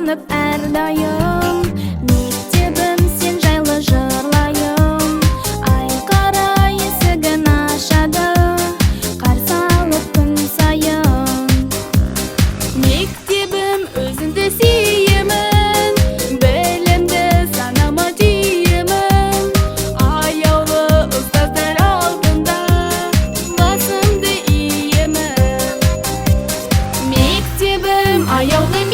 сағынып әрдайым, мектебім сен жайлы жырлайым. Ай қара есігін ашады, қарсы алып күн сайын. Мектебім өзіңді сүйемін, білімді санама түйемін. Аяулы ұстаздар алдында басымды иемін. Мектебім аяулы